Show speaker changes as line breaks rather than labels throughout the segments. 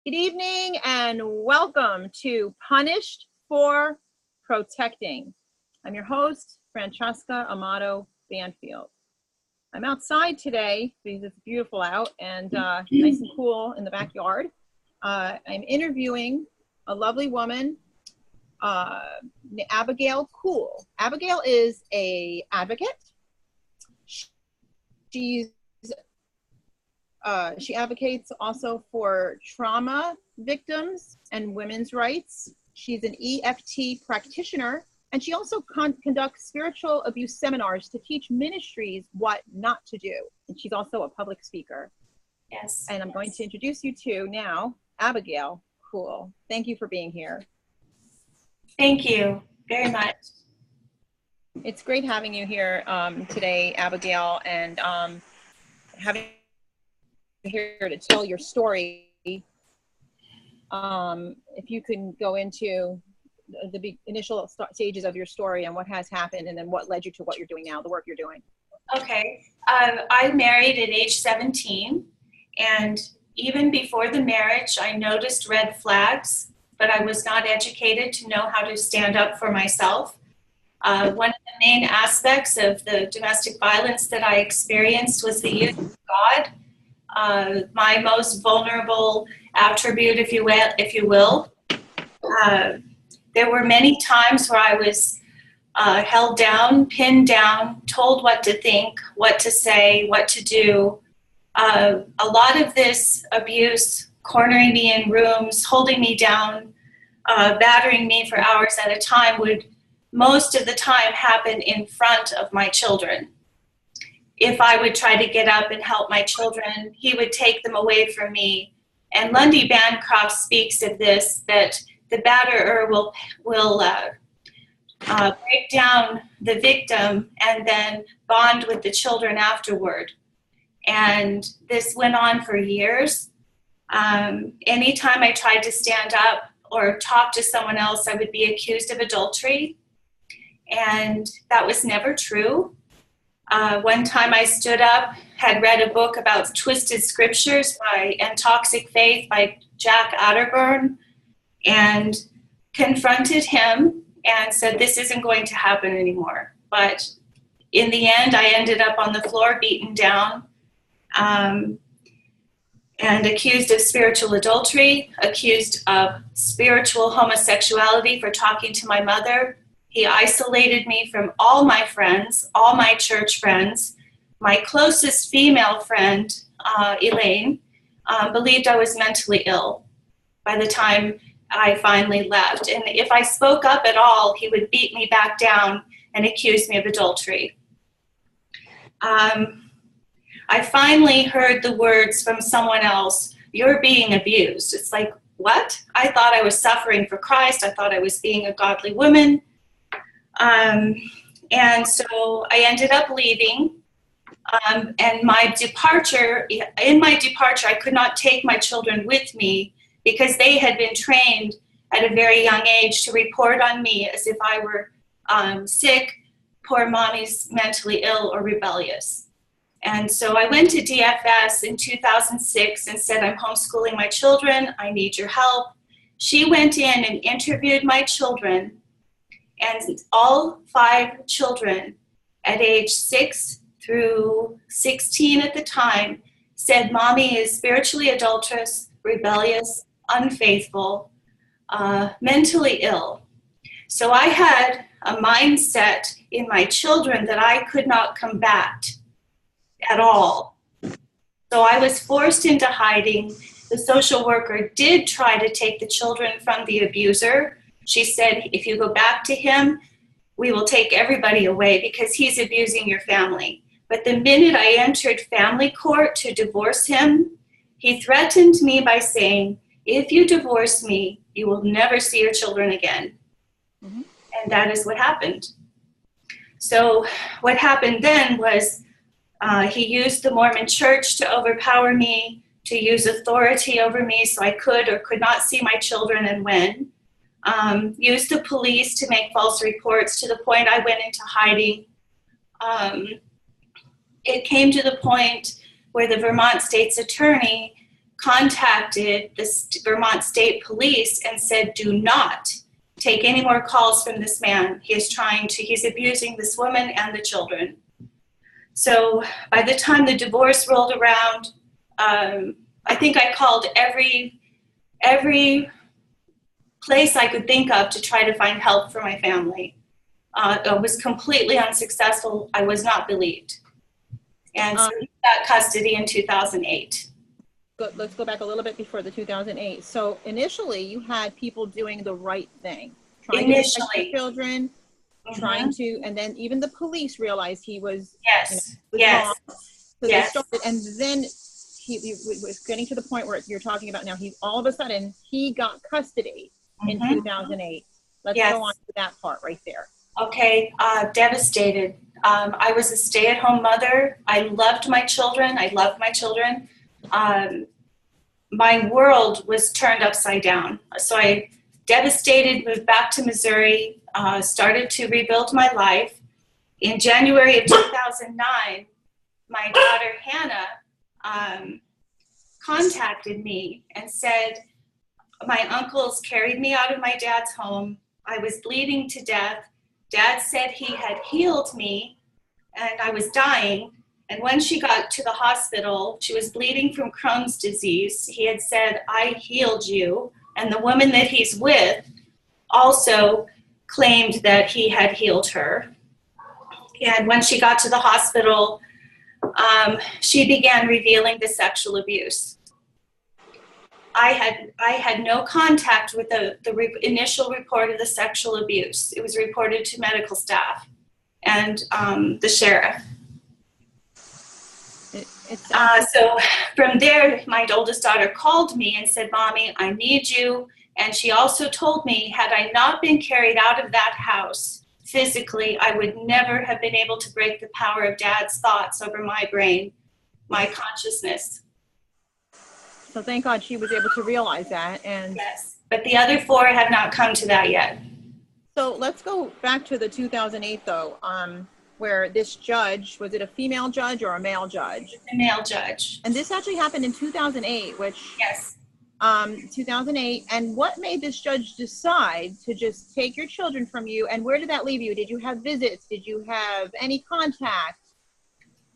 Good evening and welcome to Punished for Protecting. I'm your host, Francesca Amato Banfield. I'm outside today because it's beautiful out and nice and cool in the backyard. I'm interviewing a lovely woman, Abigail Cool. Abigail is an advocate. She advocates also for trauma victims and women's rights. She's an EFT practitioner, and she also conducts spiritual abuse seminars to teach ministries what not to do. And she's also a public speaker.
Yes.
And I'm going to introduce you to now Abigail Cool. Thank you for being here.
Thank you very much.
It's great having you here today, Abigail, and having here to tell your story. If you can go into the initial stages of your story and what has happened and then what led you to what you're doing now, the work you're doing.
Okay. I married at age 17, and even before the marriage, I noticed red flags, but I was not educated to know how to stand up for myself. One of the main aspects of the domestic violence that I experienced was the use of God. My most vulnerable attribute, if you will. There were many times where I was held down, pinned down, told what to think, what to say, what to do. A lot of this abuse, cornering me in rooms, holding me down, battering me for hours at a time would most of the time happen in front of my children. If I would try to get up and help my children, he would take them away from me. And Lundy Bancroft speaks of this, that the batterer will break down the victim and then bond with the children afterward. And this went on for years. Anytime I tried to stand up or talk to someone else, I would be accused of adultery. And that was never true. One time I stood up, had read a book about twisted scriptures and toxic faith by Jack Atterburn, and confronted him and said, this isn't going to happen anymore. But in the end, I ended up on the floor, beaten down, and accused of spiritual adultery, accused of spiritual homosexuality for talking to my mother. He isolated me from all my friends, all my church friends. My closest female friend, Elaine, believed I was mentally ill by the time I finally left. And if I spoke up at all, he would beat me back down and accuse me of adultery. I finally heard the words from someone else, "You're being abused." It's like, what? I thought I was suffering for Christ. I thought I was being a godly woman. And so I ended up leaving, and in my departure, I could not take my children with me because they had been trained at a very young age to report on me as if I were sick, poor mommy's mentally ill or rebellious. And so I went to DFS in 2006 and said, I'm homeschooling my children, I need your help. She went in and interviewed my children. And all 5 children at age 6 through 16 at the time said, Mommy is spiritually adulterous, rebellious, unfaithful, mentally ill. So I had a mindset in my children that I could not combat at all. So I was forced into hiding. The social worker did try to take the children from the abuser. She said, if you go back to him, we will take everybody away because he's abusing your family. But the minute I entered family court to divorce him, he threatened me by saying, if you divorce me, you will never see your children again. Mm-hmm. And that is what happened. So what happened then was he used the Mormon church to overpower me, to use authority over me so I could or could not see my children and when. Used the police to make false reports to the point I went into hiding. It came to the point where the Vermont state's attorney contacted the Vermont State Police and said, do not take any more calls from this man. He's abusing this woman and the children. So by the time the divorce rolled around, I think I called every place I could think of to try to find help for my family. It was completely unsuccessful. I was not believed. And so he got custody in 2008.
Let's go back a little bit before the 2008. So initially you had people doing the right thing, trying to protect the children, trying to, and then even the police realized he was, wrong. So they started, and then he was getting to the point where you're talking about now. All of a sudden he got custody in 2008. Let's go on to that part right there.
Okay, devastated. I was a stay-at-home mother. I loved my children. My world was turned upside down. So I devastated, moved back to Missouri, started to rebuild my life. In January of 2009, my daughter Hannah contacted me and said, my uncles carried me out of my dad's home. I was bleeding to death. Dad said he had healed me and I was dying. And when she got to the hospital, she was bleeding from Crohn's disease. He had said, I healed you. And the woman that he's with also claimed that he had healed her. And when she got to the hospital, she began revealing the sexual abuse. I had no contact with the initial report of the sexual abuse. It was reported to medical staff and the sheriff. So from there, my oldest daughter called me and said, Mommy, I need you. And she also told me, had I not been carried out of that house physically, I would never have been able to break the power of Dad's thoughts over my brain, my consciousness.
So thank God she was able to realize that. And
yes, but the other 4 have not come to that yet.
So let's go back to the 2008 though, where this judge, was it a female judge or a male judge?
A male judge.
And this actually happened in 2008, which 2008. And what made this judge decide to just take your children from you? And where did that leave you? Did you have visits? Did you have any contact?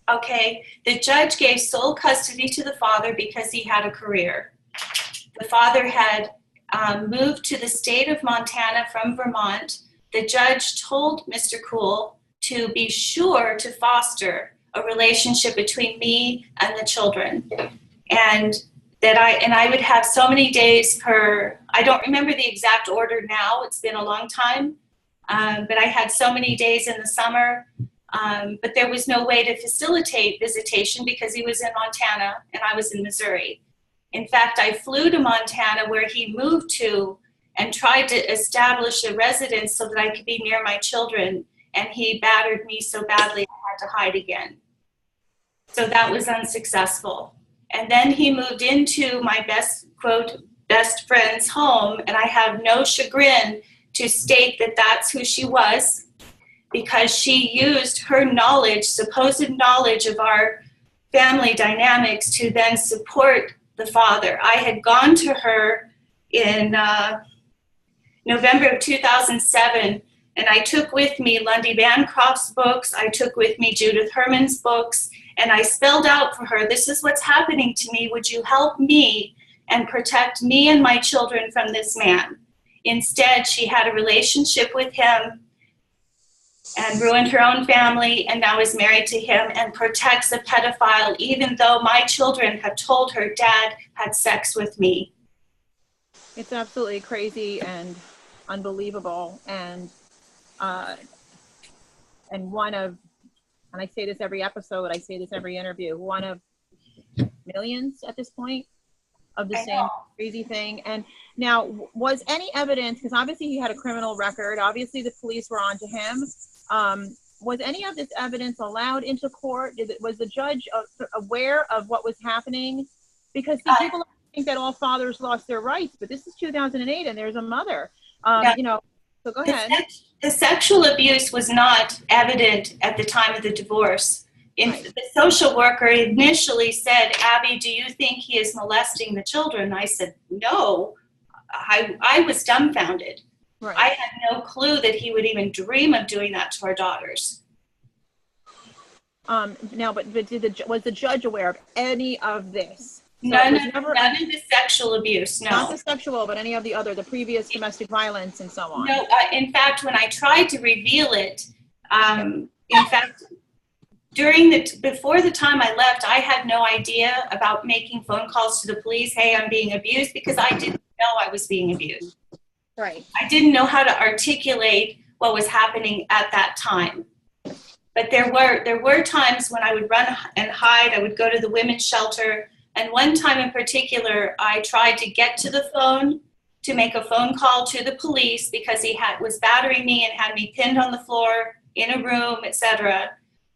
Okay, the judge gave sole custody to the father because he had a career. The father had moved to the state of Montana from Vermont. The judge told Mr. Cool to be sure to foster a relationship between me and the children. And that I would have so many days per, I don't remember the exact order now, it's been a long time, but I had so many days in the summer. But there was no way to facilitate visitation because he was in Montana and I was in Missouri. In fact, I flew to Montana where he moved to and tried to establish a residence so that I could be near my children. And he battered me so badly I had to hide again. So that was unsuccessful. And then he moved into my best friend's home, and I have no chagrin to state that that's who she was, because she used her knowledge, supposed knowledge of our family dynamics to then support the father. I had gone to her in November of 2007, and I took with me Lundy Bancroft's books, I took with me Judith Herman's books, and I spelled out for her, this is what's happening to me, would you help me and protect me and my children from this man? Instead, she had a relationship with him and ruined her own family and now is married to him and protects a pedophile, even though my children have told her Dad had sex with me.
It's absolutely crazy and unbelievable. And one of, and I say this every episode, I say this every interview, one of millions at this point of the same crazy thing. And now, was any evidence, because obviously he had a criminal record, obviously the police were onto him, was any of this evidence allowed into court? Was the judge aware of what was happening? Because see, people think that all fathers lost their rights, but this is 2008 and there's a mother, you know, so go ahead.
The sexual abuse was not evident at the time of the divorce.
Right.
The social worker initially said, Abby, do you think he is molesting the children? I said, no. I was dumbfounded.
Right.
I had no clue that he would even dream of doing that to our daughters.
Now, but was the judge aware of any of this? So
None of the sexual abuse, no.
Not the sexual, but any of the previous domestic violence and so on.
No, in fact, when I tried to reveal it, in fact, before the time I left, I had no idea about making phone calls to the police. Hey, I'm being abused, because I didn't know I was being abused.
Right.
I didn't know how to articulate what was happening at that time. But there were times when I would run and hide. I would go to the women's shelter. And one time in particular, I tried to get to the phone to make a phone call to the police because he was battering me and had me pinned on the floor in a room, etc.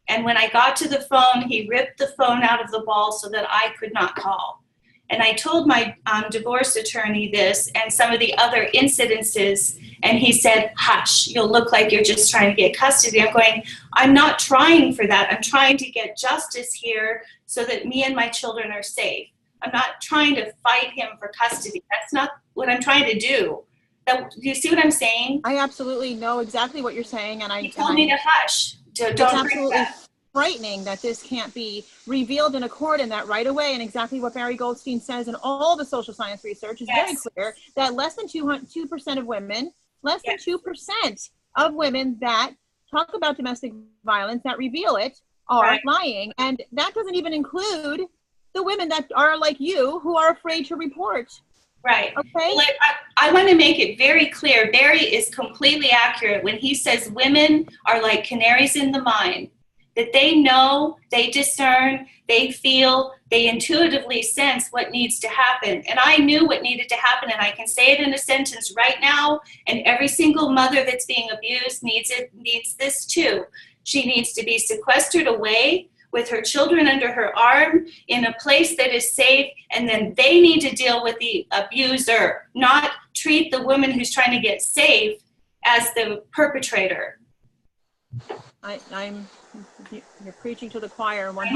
And when I got to the phone, he ripped the phone out of the wall so that I could not call. And I told my divorce attorney this and some of the other incidences, and he said, hush, you'll look like you're just trying to get custody. I'm going, I'm not trying for that. I'm trying to get justice here so that me and my children are safe. I'm not trying to fight him for custody. That's not what I'm trying to do. Do you see what I'm saying?
I absolutely know exactly what you're saying. And
he told me to hush.
It's absolutely frightening that this can't be revealed in a court and that right away. And exactly what Barry Goldstein says in all the social science research is very clear that less than 2% of women, less than 2% of women that talk about domestic violence, that reveal it, are lying. And that doesn't even include the women that are like you, who are afraid to report.
Right.
Okay.
Well, I want to make it very clear. Barry is completely accurate when he says women are like canaries in the mine, that they know, they discern, they feel, they intuitively sense what needs to happen. And I knew what needed to happen, and I can say it in a sentence right now, and every single mother that's being abused needs this too. She needs to be sequestered away with her children under her arm in a place that is safe, and then they need to deal with the abuser, not treat the woman who's trying to get safe as the perpetrator.
You're preaching to the choir 100%.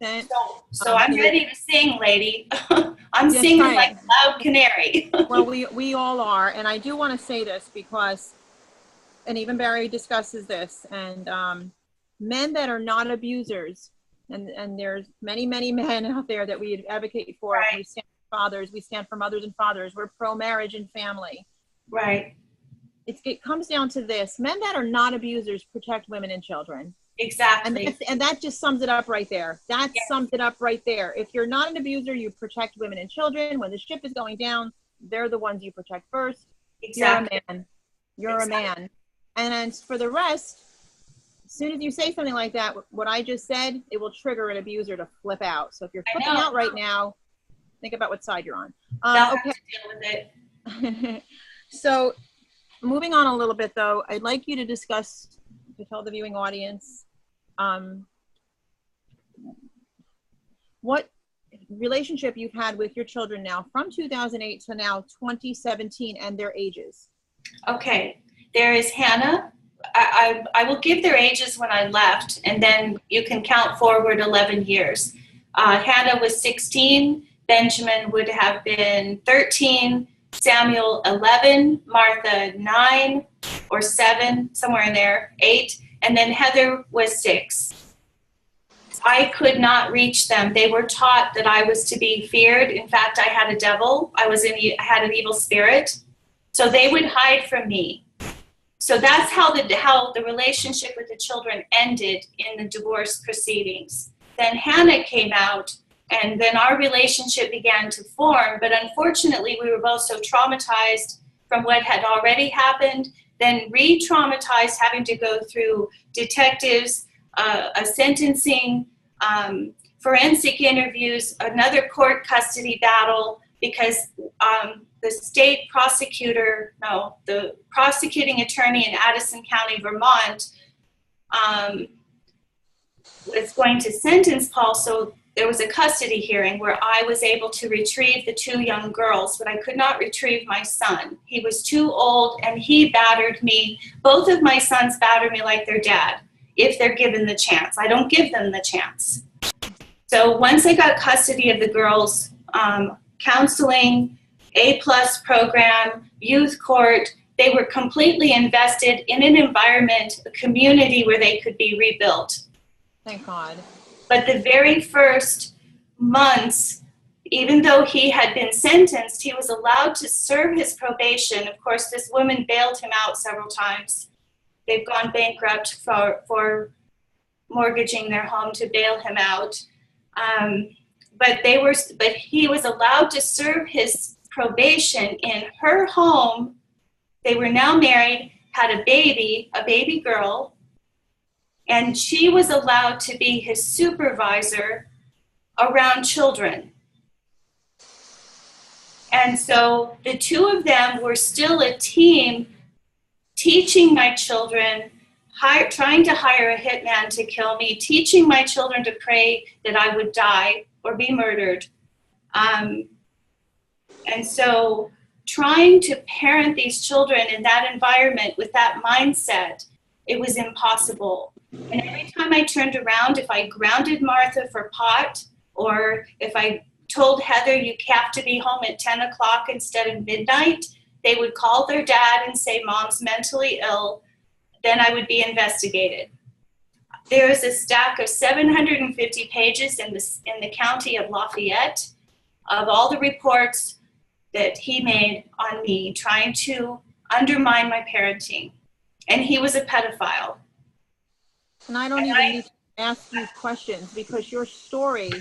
I know. So I'm ready to sing, lady. I'm singing like a loud canary.
Well, we all are, and I do want to say this because, and even Barry discusses this, and men that are not abusers, and there's many men out there that we advocate for.
Right.
We stand for fathers, we stand for mothers and fathers. We're pro-marriage and family.
Right.
It comes down to this: men that are not abusers protect women and children.
Exactly.
And that just sums it up right there. That sums it up right there. If you're not an abuser, you protect women and children. When the ship is going down, they're the ones you protect first.
Exactly.
You're a man. You're a man. And then for the rest, as soon as you say something like that, what I just said, it will trigger an abuser to flip out. So if you're flipping out right now, think about what side you're on.
Okay. Have to deal with it.
So moving on a little bit, though, I'd like you to discuss, to tell the viewing audience, what relationship you've had with your children now from 2008 to now 2017 and their ages.
Okay, there is Hannah. I will give their ages when I left, and then you can count forward 11 years. Hannah was 16, Benjamin would have been 13, Samuel 11, Martha 9 or 7, somewhere in there, 8, and then Heather was 6. I could not reach them. They were taught that I was to be feared. In fact, I had a devil. I had an evil spirit. So they would hide from me. So that's how the relationship with the children ended in the divorce proceedings. Then Hannah came out, and then our relationship began to form. But unfortunately, we were both so traumatized from what had already happened, then re-traumatized, having to go through detectives, a sentencing, forensic interviews, another court custody battle, because the prosecuting attorney in Addison County, Vermont, was going to sentence Paul. So there was a custody hearing where I was able to retrieve the 2 young girls, but I could not retrieve my son. He was too old, and he battered me. Both of my sons battered me like their dad. if they're given the chance. I don't give them the chance. So once I got custody of the girls, counseling, A+ program, youth court, they were completely invested in an environment, a community where they could be rebuilt.
Thank God.
But the very first months, even though he had been sentenced, he was allowed to serve his probation. Of course, this woman bailed him out several times. They've gone bankrupt for mortgaging their home to bail him out. But he was allowed to serve his probation in her home. They were now married, had a baby girl, and she was allowed to be his supervisor around children. And so the two of them were still a team, teaching my children, trying to hire a hitman to kill me, teaching my children to pray that I would die or be murdered. And so trying to parent these children in that environment with that mindset, it was impossible. And every time I turned around, if I grounded Martha for pot, or if I told Heather, you have to be home at 10 o'clock instead of midnight, they would call their dad and say, Mom's mentally ill. Then I would be investigated. There is a stack of 750 pages in the county of Lafayette of all the reports that he made on me trying to undermine my parenting. And he was a pedophile.
And I don't even need to ask you questions because your story.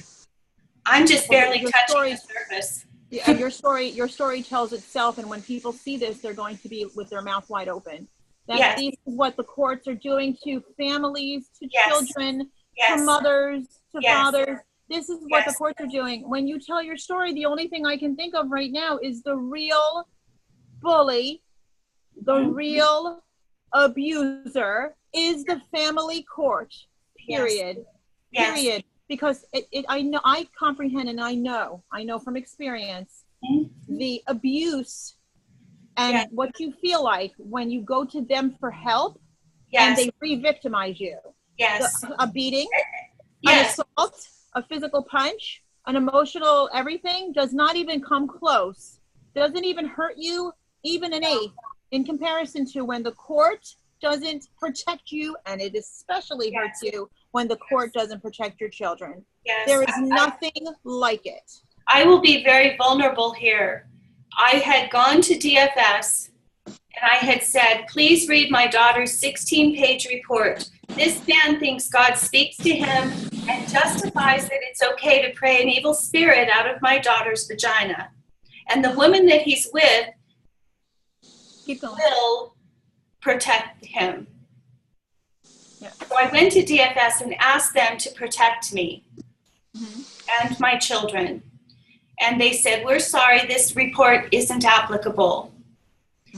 I'm just barely touching the surface.
Yeah, your story tells itself, and when people see this, they're going to be with their mouth wide open. That This is what the courts are doing to families, to children, to mothers, to fathers. This is what the courts are doing. When you tell your story, the only thing I can think of right now is the real bully, the real abuser is the family court, period. Period. Because I comprehend and I know from experience the abuse and what you feel like when you go to them for help and they re-victimize you. A beating, an assault, a physical punch, an emotional everything does not even come close. Doesn't even hurt you even an eighth in comparison to when the court doesn't protect you, and it especially hurts you when the court doesn't protect your children. There is nothing like it.
I will be very vulnerable here. I had gone to DFS and I had said, please read my daughter's 16-page report. This man thinks God speaks to him and justifies that it's okay to pray an evil spirit out of my daughter's vagina. And the woman that he's with will protect him. So I went to DFS and asked them to protect me and my children. And they said, we're sorry, this report isn't applicable.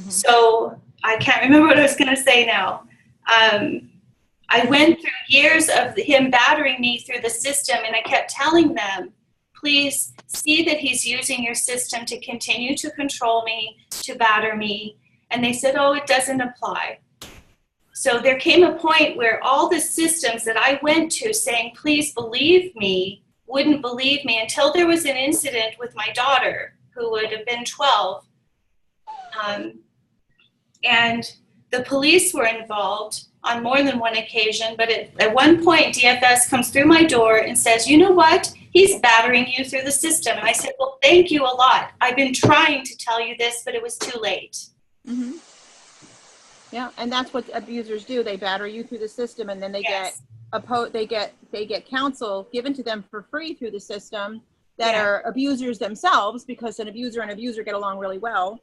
So I can't remember what I was going to say now. I went through years of him battering me through the system, and I kept telling them, please see that he's using your system to continue to control me, to batter me. And they said, oh, it doesn't apply. So there came a point where all the systems that I went to saying, please believe me, wouldn't believe me until there was an incident with my daughter, who would have been 12. And the police were involved on more than one occasion, but at one point, DFS comes through my door and says, you know what? He's battering you through the system. And I said, well, thank you a lot. I've been trying to tell you this, but it was too late.
Yeah, and that's what abusers do. They batter you through the system, and then they get counsel given to them for free through the system that are abusers themselves, because an abuser and abuser get along really well.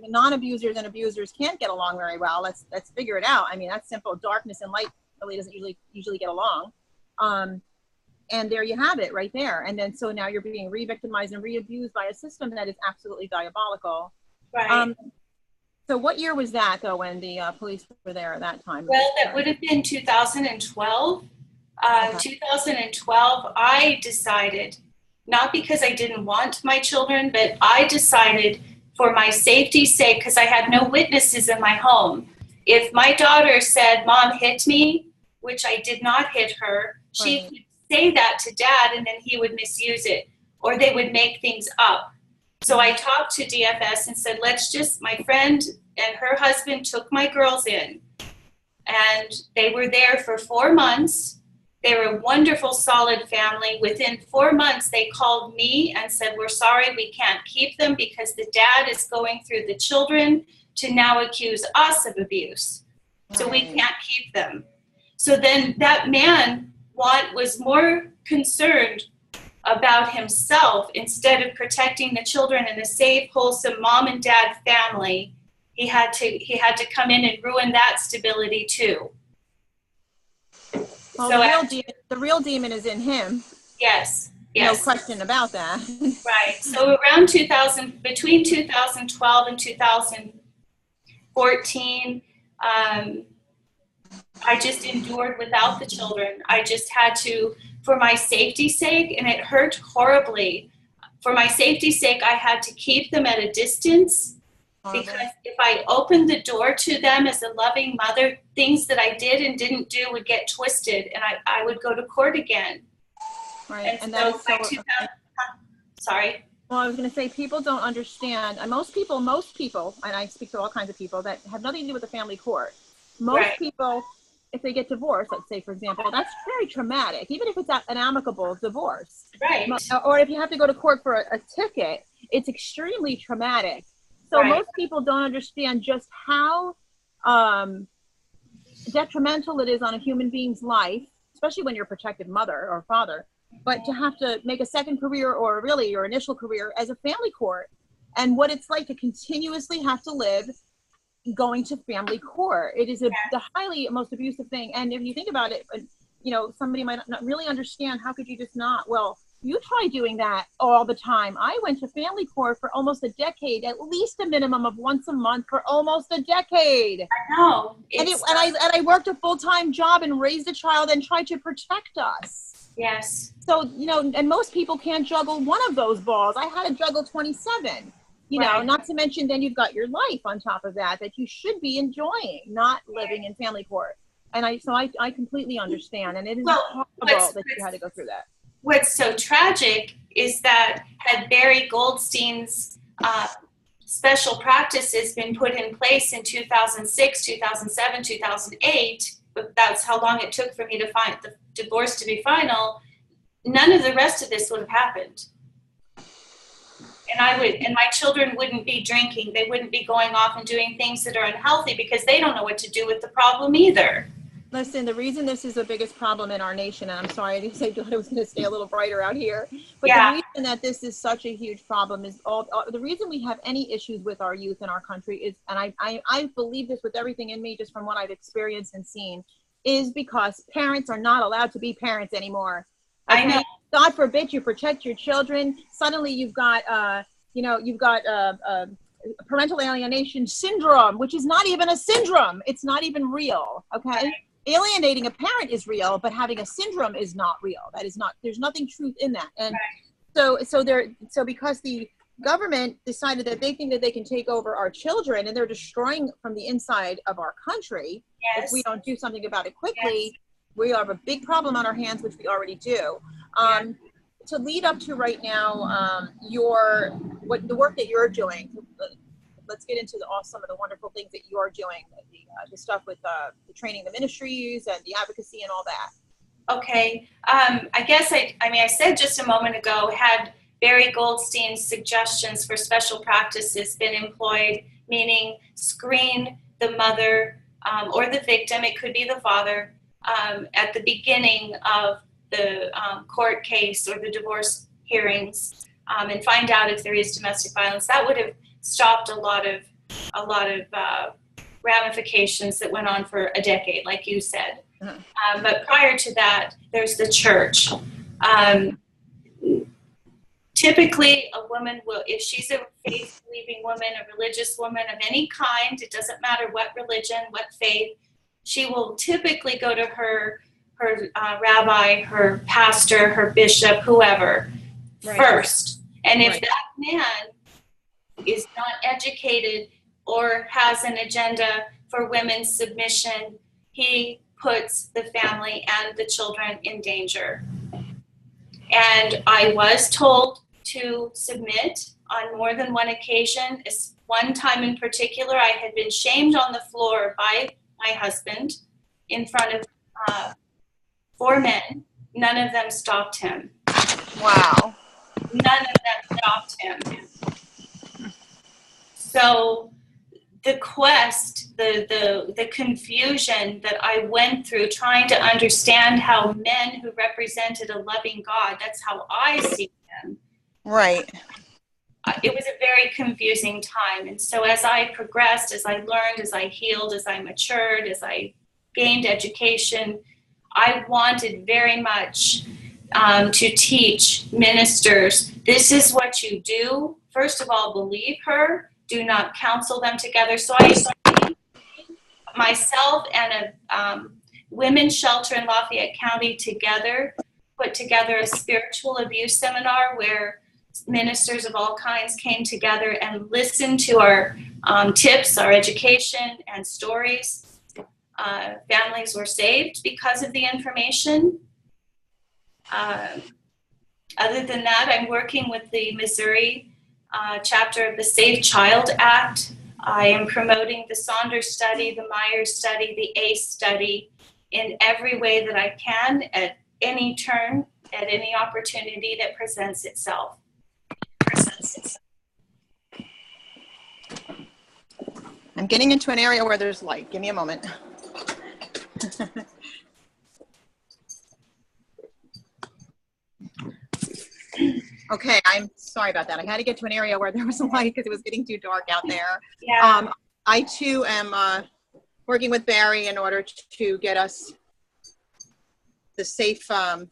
Non-abusers and abusers can't get along very well. Let's figure it out. I mean, that's simple. Darkness and light really doesn't usually get along. And there you have it right there. And then so now you're being re-victimized and re-abused by a system that is absolutely diabolical.
Right.
So what year was that, though, when the police were there at that time?
Well, that would have been 2012. 2012, I decided, not because I didn't want my children, but I decided for my safety's sake, because I had no witnesses in my home. If my daughter said, Mom hit me, which I did not hit her. She
Right.
could say that to Dad, and then he would misuse it, or they would make things up. So I talked to DFS and said, my friend and her husband took my girls in, and they were there for 4 months. They were a wonderful, solid family. Within 4 months, they called me and said, we're sorry, we can't keep them because the dad is going through the children to now accuse us of abuse. So we can't keep them. So then that man was more concerned about himself instead of protecting the children and a safe, wholesome mom and dad family. He had to come in and ruin that stability too.
Well,
So
the real demon is in him.
Yes.
No question about that.
Right. So between 2012 and 2014, I just endured without the children. I just had to, for my safety's sake, and it hurt horribly. For my safety's sake, I had to keep them at a distance. Because if I opened the door to them as a loving mother, things that I did and didn't do would get twisted, and I would go to court again.
Right. And
so
that is so,
sorry.
Well, I was going to say, people don't understand, and most people, and I speak to all kinds of people that have nothing to do with the family court. Most people, if they get divorced, let's say, for example, that's very traumatic, even if it's an amicable divorce.
Right.
Or if you have to go to court for a ticket, it's extremely traumatic. So most people don't understand just how detrimental it is on a human being's life, especially when you're a protected mother or father, but to have to make a second career, or really your initial career, as a family court, and what it's like to continuously have to live going to family court. It is the most abusive thing. And if you think about it, somebody might not really understand, how could you just not? Well, you try doing that all the time. I went to family court for almost a decade, at least a minimum of once a month for almost a decade.
I know.
And I worked a full-time job and raised a child and tried to protect us.
Yes.
So, and most people can't juggle one of those balls. I had to juggle 27, not to mention then you've got your life on top of that you should be enjoying, not living in family court. And I completely understand. And it is horrible that you had to go through that.
What's so tragic is that had Barry Goldstein's special practices been put in place in 2006, 2007, 2008, but that's how long it took for me to find the divorce to be final, none of the rest of this would have happened. And my children wouldn't be drinking. They wouldn't be going off and doing things that are unhealthy because they don't know what to do with the problem either.
Listen, the reason this is the biggest problem in our nation, and I'm sorry, I didn't say I was going to stay a little brighter out here, but the reason that this is such a huge problem is the reason we have any issues with our youth in our country is, and I believe this with everything in me, just from what I've experienced and seen, is because parents are not allowed to be parents anymore. Okay? I know. God forbid you protect your children. Suddenly you've got, parental alienation syndrome, which is not even a syndrome. It's not even real. Okay. Right. Alienating a parent is real, but having a syndrome is not real. That is not, there's nothing truth in that. And so because the government decided that they think that they can take over our children, and they're destroying from the inside of our country, if we don't do something about it quickly, we have a big problem on our hands, which we already do. To lead up to right now, the work that you're doing, let's get into some of the wonderful things that you are doing, the stuff with the training the ministries and the advocacy and all that.
Okay. I guess I said just a moment ago, had Barry Goldstein's suggestions for special practices been employed, meaning screen the mother or the victim, it could be the father, at the beginning of the court case or the divorce hearings, and find out if there is domestic violence, that would have stopped a lot of ramifications that went on for a decade, like you said. But prior to that, there's the church. Typically, a woman will, if she's a faith-believing woman, a religious woman of any kind, it doesn't matter what religion, what faith, she will typically go to her rabbi, her pastor, her bishop, whoever, first. And if that man is not educated or has an agenda for women's submission, he puts the family and the children in danger. And I was told to submit on more than one occasion. One time in particular, I had been shamed on the floor by my husband in front of 4 men. None of them stopped him.
Wow.
None of them stopped him. So the quest, the confusion that I went through trying to understand how men who represented a loving God, that's how I see them.
Right.
It was a very confusing time. And so as I progressed, as I learned, as I healed, as I matured, as I gained education, I wanted very much to teach ministers, this is what you do. First of all, believe her. Do not counsel them together. So I, myself and a women's shelter in Lafayette County together, put together a spiritual abuse seminar where ministers of all kinds came together and listened to our tips, our education, and stories. Families were saved because of the information. Other than that, I'm working with the Missouri chapter of the Safe Child Act. I am promoting the Saunders study, the Myers study, the ACE study in every way that I can at any turn, at any opportunity that presents itself.
I'm getting into an area where there's light. Give me a moment. Okay, I'm sorry about that. I had to get to an area where there was light because it was getting too dark out there.
Yeah.
I too am working with Barry in order to get us the Safe Child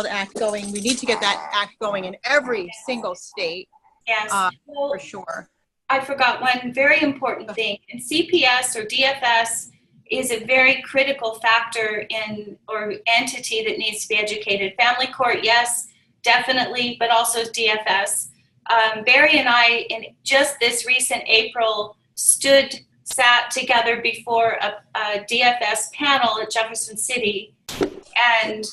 Act going. We need to get that act going in every single state.
Yes,
for sure.
I forgot one very important thing. And CPS or DFS is a very critical factor in or entity that needs to be educated. Family court, yes, definitely, but also DFS. Barry and I, in just this recent April, sat together before a DFS panel at Jefferson City, and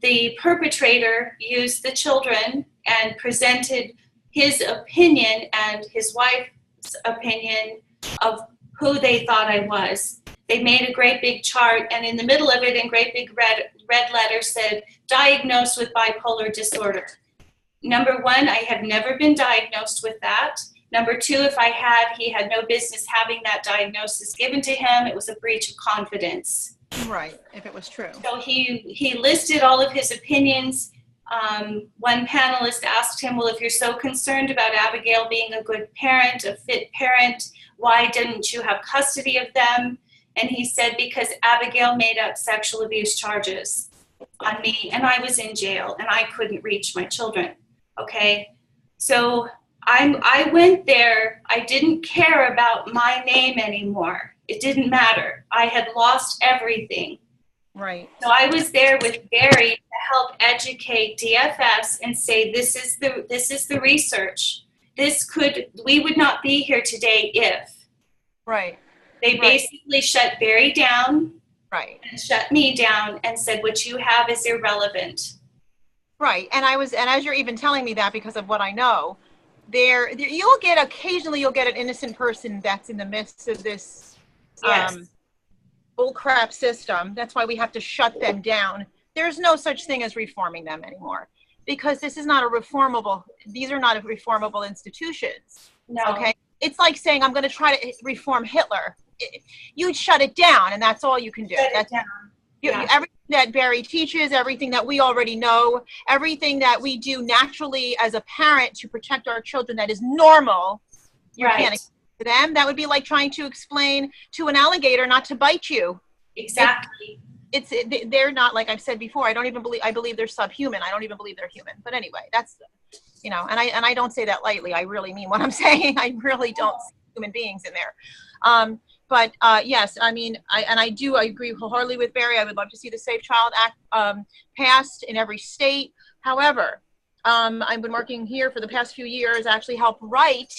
the perpetrator used the children and presented his opinion and his wife's opinion of who they thought I was. They made a great big chart, and in the middle of it, in great big red letters, said, diagnosed with bipolar disorder. Number one, I have never been diagnosed with that. Number two, if I had, he had no business having that diagnosis given to him. It was a breach of confidence.
Right, if it was true.
So he listed all of his opinions. One panelist asked him, well, if you're so concerned about Abigail being a good parent, a fit parent, why didn't you have custody of them? And he said, because Abigail made up sexual abuse charges on me, and I was in jail, and I couldn't reach my children. Okay, so I went there. I didn't care about my name anymore. It didn't matter. I had lost everything.
Right.
So I was there with Barry to help educate DFS and say, this is the research. We would not be here today if.
Right.
They basically shut Barry down.
Right.
And shut me down and said, what you have is irrelevant.
Right. And as you're even telling me that because of what I know, you'll get an innocent person that's in the midst of this bullcrap system. That's why we have to shut them down. There's no such thing as reforming them anymore, because these are not reformable institutions.
No.
Okay. It's like saying, I'm going to try to reform Hitler. You'd shut it down, and that's all you can do. Everything that Barry teaches, everything that we already know, everything that we do naturally as a parent to protect our children that is normal, you can't explain to them. That would be like trying to explain to an alligator not to bite you.
Exactly.
They're not, like I've said before, I believe they're subhuman. I don't even believe they're human. But anyway, that's, and I don't say that lightly. I really mean what I'm saying. I really don't see human beings in there. But yes, I mean, I agree wholeheartedly with Barry. I would love to see the Safe Child Act passed in every state. However, I've been working here for the past few years, actually helped write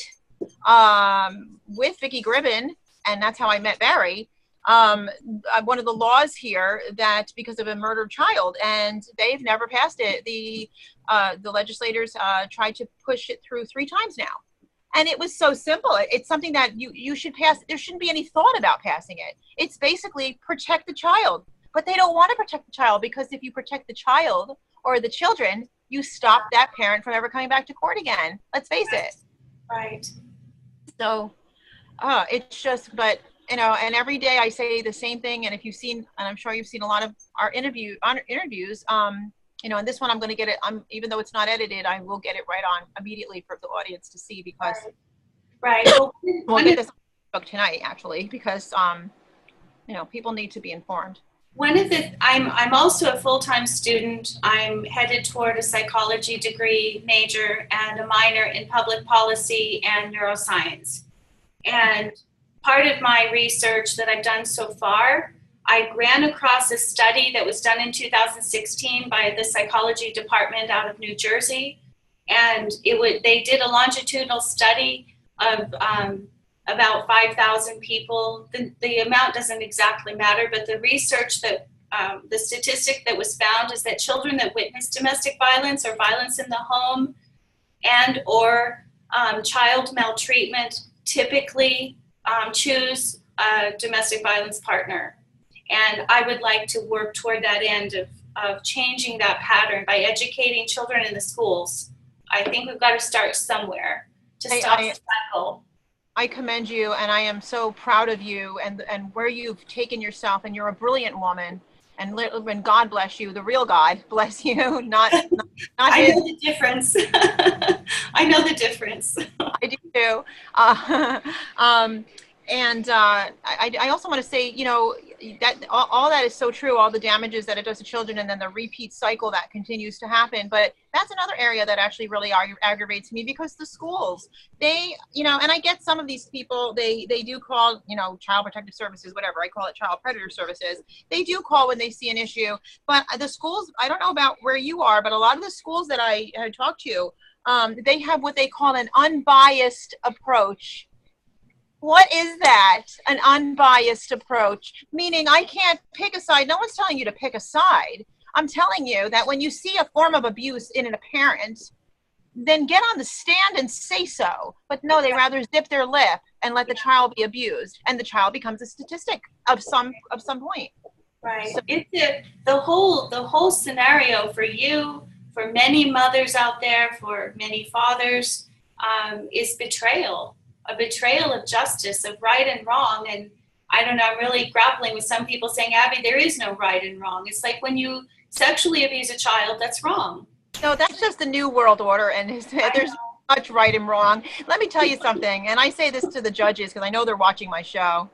with Vicki Gribben, and that's how I met Barry, one of the laws here that because of a murdered child, and they've never passed it. The legislators tried to push it through 3 times now. And it was so simple. It's something that you should pass. There shouldn't be any thought about passing it. It's basically protect the child. But they don't want to protect the child, because if you protect the child or the children, you stop that parent from ever coming back to court again. Let's face it.
Right.
So it's just, but, you know, and every day I say the same thing. And if you've seen, and I'm sure you've seen a lot of our interviews, you know, and this one I'm going to get it, even though it's not edited, I will get it right on immediately for the audience to see, because
right.
We'll get this book tonight, actually, because you know, people need to be informed.
I'm also a full-time student. I'm headed toward a psychology degree major and a minor in public policy and neuroscience. And part of my research that I've done so far, I ran across a study that was done in 2016 by the psychology department out of New Jersey. And they did a longitudinal study of about 5,000 people. The amount doesn't exactly matter, but the research that the statistic that was found is that children that witness domestic violence or violence in the home and or child maltreatment typically choose a domestic violence partner. And I would like to work toward that end of changing that pattern by educating children in the schools. I think we've got to start somewhere to stop the cycle.
I commend you, and I am so proud of you and where you've taken yourself, and you're a brilliant woman, and God bless you, the real God bless you, not
I know the difference. I know the difference.
I do too. I also want to say, you know, that all that is so true, all the damages that it does to children, and then the repeat cycle that continues to happen. But that's another area that actually really aggravates me, because the schools, they, you know, and I get some of these people, they do call, you know, child protective services, whatever, I call it child predator services. They do call when they see an issue. But the schools, I don't know about where you are, but a lot of the schools that I talked to, they have what they call an unbiased approach. What is that? An unbiased approach? Meaning I can't pick a side. No one's telling you to pick a side. I'm telling you that when you see a form of abuse in a parent, then get on the stand and say so. But no, they rather zip their lip and let the child be abused, and the child becomes a statistic of some point.
Right. So, the whole scenario for you, for many mothers out there, for many fathers, is betrayal. A betrayal of justice, of right and wrong. And I don't know, I'm really grappling with some people saying, Abby, there is no right and wrong. It's like when you sexually abuse a child, that's wrong.
No, that's just the new world order, and there's much right and wrong. Let me tell you something, and I say this to the judges because I know they're watching my show.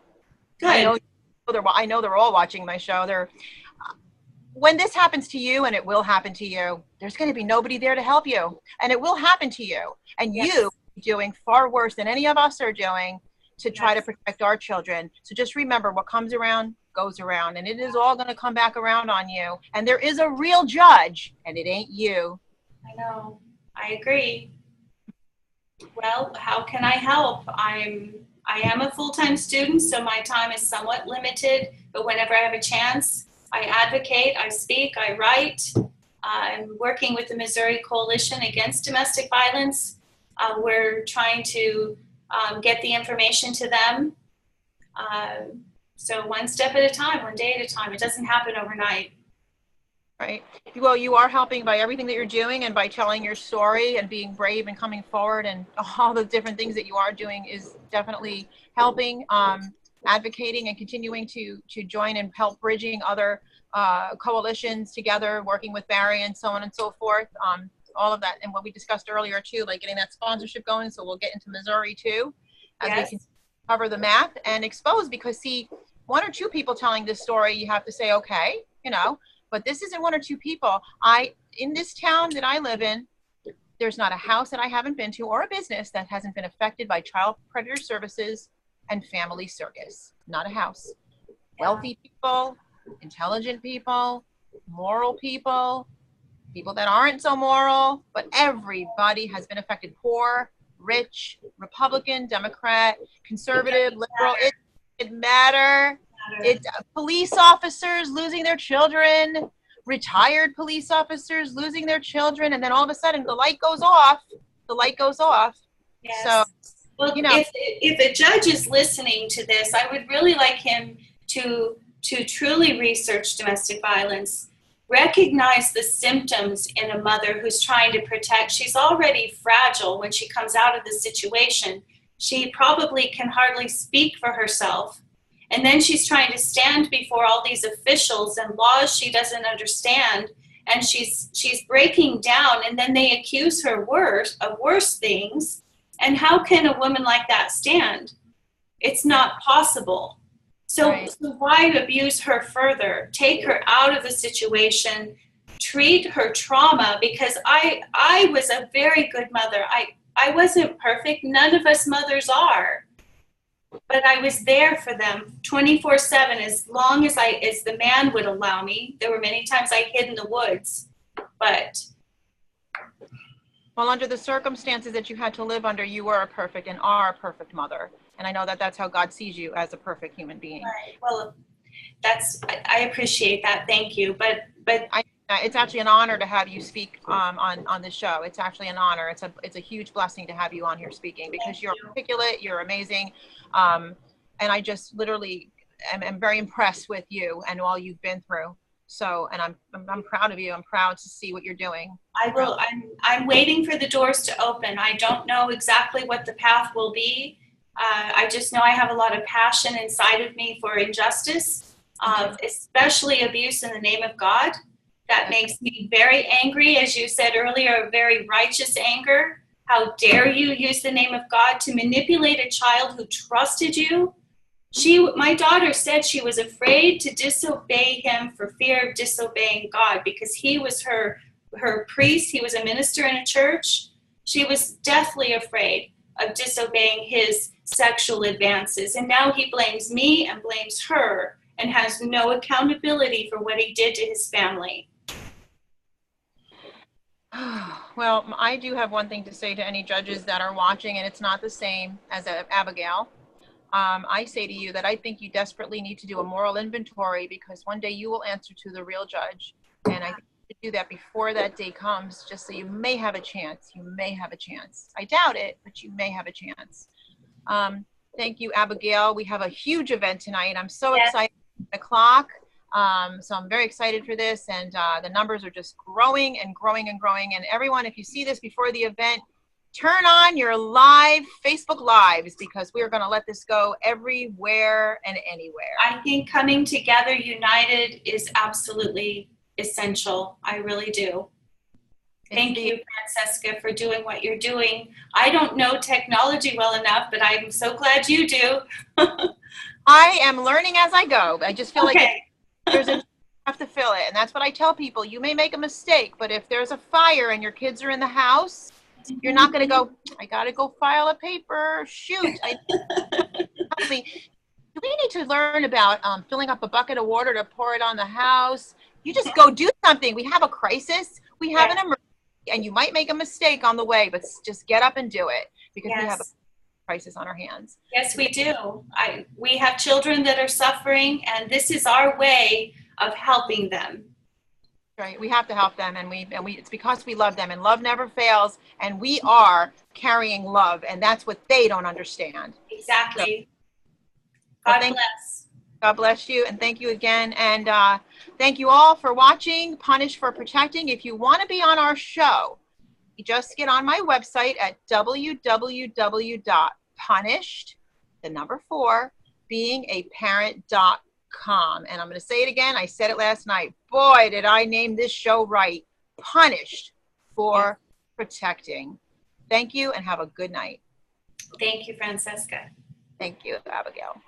Good.
I know they're all watching my show. When this happens to you, and it will happen to you, there's going to be nobody there to help you, and it will happen to you, and yes. You doing far worse than any of us are doing to try to protect our children. So just remember, what comes around goes around, and it is all going to come back around on you. And there is a real judge, and it ain't you.
I know. I agree. Well, how can I help? I am a full-time student, so my time is somewhat limited, but whenever I have a chance, I advocate, I speak, I write. I'm working with the Missouri Coalition Against Domestic Violence. We're trying to get the information to them. So one step at a time, one day at a time. It doesn't happen overnight.
Right. Well, you are helping by everything that you're doing, and by telling your story and being brave and coming forward, and all the different things that you are doing is definitely helping, advocating and continuing to join and help bridging other coalitions together, working with Barry and so on and so forth. All of that, and what we discussed earlier too, like getting that sponsorship going. So we'll get into Missouri too, as we can cover the map and expose, because see, 1 or 2 people telling this story, you have to say, okay, you know, but this isn't 1 or 2 people. In this town that I live in, there's not a house that I haven't been to, or a business that hasn't been affected by child predator services and family circus. Not a house. Wealthy people, intelligent people, moral people, people that aren't so moral, but everybody has been affected. Poor, rich, Republican, Democrat, conservative, liberal. It matter. It's police officers losing their children, retired police officers losing their children, and then all of a sudden the light goes off. The light goes off.
Yes.
So,
well,
you know,
if a judge is listening to this, I would really like him to truly research domestic violence, recognize the symptoms in a mother who's trying to protect. She's already fragile when she comes out of the situation. She probably can hardly speak for herself. And then she's trying to stand before all these officials and laws she doesn't understand. And she's breaking down, and then they accuse her of worse things. And how can a woman like that stand? It's not possible. So,
right.
So why abuse her further? Take her out of the situation, treat her trauma, because I was a very good mother. I wasn't perfect. None of us mothers are. But I was there for them 24/7, as long as the man would allow me. There were many times I hid in the woods, but.
Well, under the circumstances that you had to live under, you were a perfect and are a perfect mother. And I know that that's how God sees you, as a perfect human being.
Right. Well, I appreciate that. Thank you. But
it's actually an honor to have you speak on this show. It's actually an honor. It's a huge blessing to have you on here speaking, because you're articulate, you're amazing. And I just literally am very impressed with you and all you've been through. So, and I'm proud of you. I'm proud to see what you're doing.
I will. I'm waiting for the doors to open. I don't know exactly what the path will be. I just know I have a lot of passion inside of me for injustice, especially abuse in the name of God. That makes me very angry, as you said earlier, a very righteous anger. How dare you use the name of God to manipulate a child who trusted you? My daughter said she was afraid to disobey him for fear of disobeying God, because he was her priest. He was a minister in a church. She was deathly afraid of disobeying his sexual advances. And now he blames me and blames her and has no accountability for what he did to his family.
Well, I do have one thing to say to any judges that are watching, and it's not the same as Abigail. I say to you that I think you desperately need to do a moral inventory, because one day you will answer to the real judge. And I think you should do that before that day comes, just so you may have a chance. You may have a chance. I doubt it, but you may have a chance. Thank you, Abigail. We have a huge event tonight. I'm so excited. 8 o'clock. So I'm very excited for this, and the numbers are just growing and growing and growing. And everyone, if you see this before the event, turn on your live Facebook Lives, because we're going to let this go everywhere and anywhere.
I think coming together united is absolutely essential. I really do. Thank you, Francesca, for doing what you're doing. I don't know technology well enough, but I'm so glad you do.
I am learning as I go. I just feel like there's a have to fill it. And that's what I tell people. You may make a mistake, but if there's a fire and your kids are in the house, you're not going to go, I got to go file a paper. Shoot. Do we need to learn about filling up a bucket of water to pour it on the house? You just go do something. We have a crisis. We have an emergency. And you might make a mistake on the way, but just get up and do it, because we have a crisis on our hands.
Yes, we do. We have children that are suffering, and this is our way of helping them.
Right. We have to help them, and it's because we love them, and love never fails, and we are carrying love, and that's what they don't understand.
Exactly. So, God bless.
God bless you, and thank you again. And thank you all for watching Punished for Protecting. If you want to be on our show, you just get on my website at www.punishedbeingaparent.com. And I'm going to say it again. I said it last night. Boy, did I name this show right. Punished for Protecting. Thank you, and have a good night.
Thank you, Francesca.
Thank you, Abigail.